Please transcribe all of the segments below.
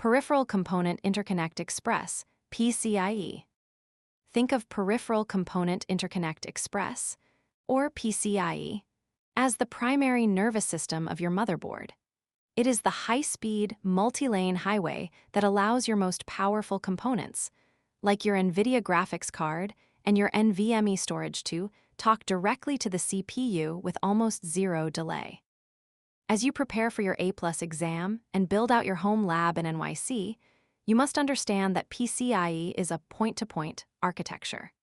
Peripheral Component Interconnect Express, PCIe. Think of Peripheral Component Interconnect Express, or PCIe, as the primary nervous system of your motherboard. It is the high-speed, multi-lane highway that allows your most powerful components, like your NVIDIA graphics card and your NVMe storage to talk directly to the CPU with almost zero delay. As you prepare for your A+ exam and build out your home lab in NYC, you must understand that PCIe is a point-to-point architecture.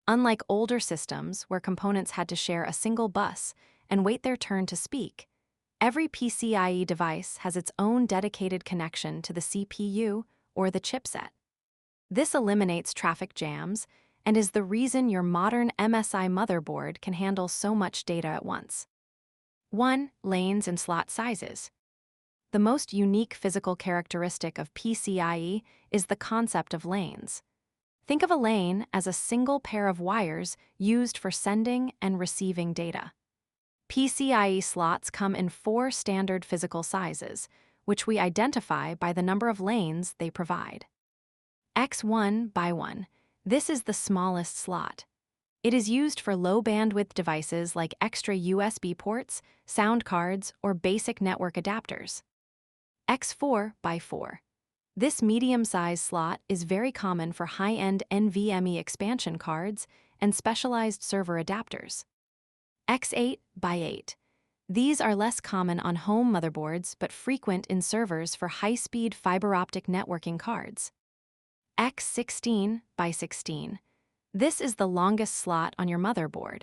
Unlike older systems where components had to share a single bus and wait their turn to speak, every PCIe device has its own dedicated connection to the CPU or the chipset. This eliminates traffic jams and is the reason your modern MSI motherboard can handle so much data at once. 1. Lanes and slot sizes. The most unique physical characteristic of PCIe is the concept of lanes. Think of a lane as a single pair of wires used for sending and receiving data. PCIe slots come in 4 standard physical sizes, which we identify by the number of lanes they provide. X1 by 1. This is the smallest slot. It is used for low-bandwidth devices like extra USB ports, sound cards, or basic network adapters. X4 by 4. This medium-sized slot is very common for high-end NVMe expansion cards and specialized server adapters. X8 by 8. These are less common on home motherboards but frequent in servers for high-speed fiber optic networking cards. X16 by 16. This is the longest slot on your motherboard.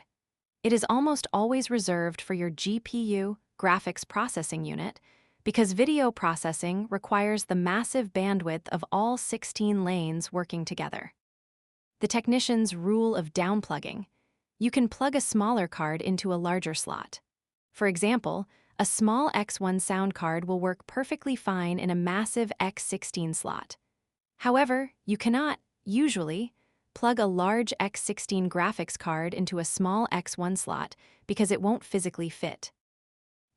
It is almost always reserved for your GPU, graphics processing unit, because video processing requires the massive bandwidth of all 16 lanes working together. The technician's rule of downplugging. You can plug a smaller card into a larger slot. For example, a small X1 sound card will work perfectly fine in a massive X16 slot. However, you cannot, usually, plug a large X16 graphics card into a small X1 slot because it won't physically fit.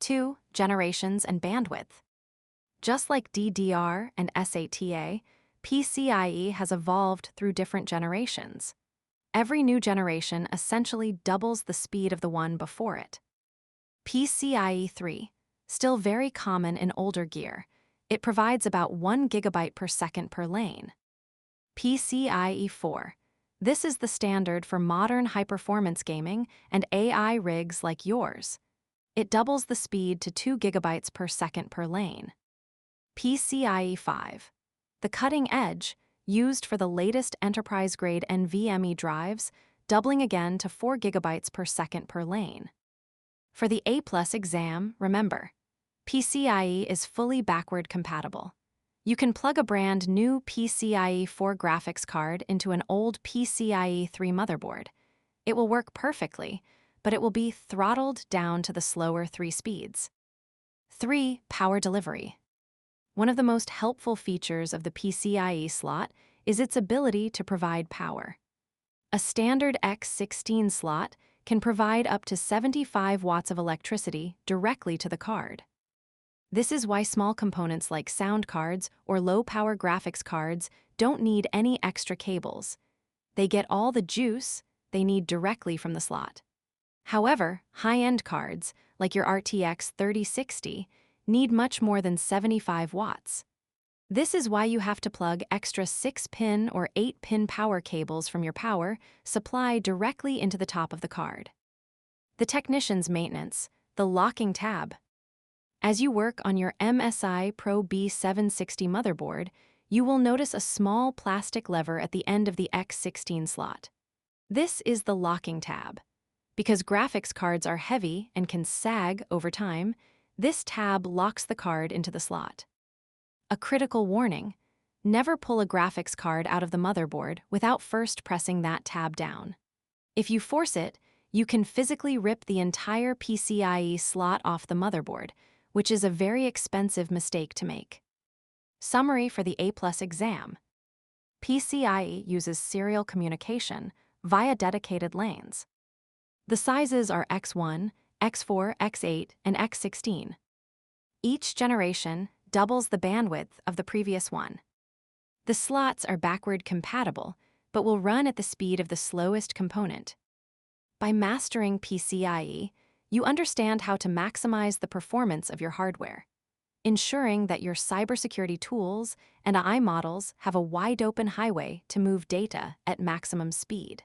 2. Generations and bandwidth. Just like DDR and SATA, PCIe has evolved through different generations. Every new generation essentially doubles the speed of the one before it. PCIe 3, still very common in older gear. It provides about 1 GB per second per lane. PCIe 4. This is the standard for modern high-performance gaming and AI rigs like yours. It doubles the speed to 2 GB per second per lane. PCIe 5. The cutting edge, used for the latest enterprise-grade NVMe drives, doubling again to 4 GB per second per lane. For the A+ exam, remember, PCIe is fully backward compatible. You can plug a brand new PCIe 4 graphics card into an old PCIe 3 motherboard. It will work perfectly, but it will be throttled down to the slower 3 speeds. 3. Power delivery. One of the most helpful features of the PCIe slot is its ability to provide power. A standard X16 slot can provide up to 75 watts of electricity directly to the card. This is why small components like sound cards or low-power graphics cards don't need any extra cables. They get all the juice they need directly from the slot. However, high-end cards, like your RTX 3060, need much more than 75 watts. This is why you have to plug extra 6-pin or 8-pin power cables from your power supply directly into the top of the card. The technician's maintenance, the locking tab. As you work on your MSI Pro B760 motherboard, you will notice a small plastic lever at the end of the X16 slot. This is the locking tab. Because graphics cards are heavy and can sag over time, this tab locks the card into the slot. A critical warning: never pull a graphics card out of the motherboard without first pressing that tab down. If you force it, you can physically rip the entire PCIe slot off the motherboard, which is a very expensive mistake to make. Summary for the A+ exam. PCIe uses serial communication via dedicated lanes. The sizes are X1, X4, X8, and X16. Each generation doubles the bandwidth of the previous one. The slots are backward compatible, but will run at the speed of the slowest component. By mastering PCIe, you understand how to maximize the performance of your hardware, ensuring that your cybersecurity tools and AI models have a wide-open highway to move data at maximum speed.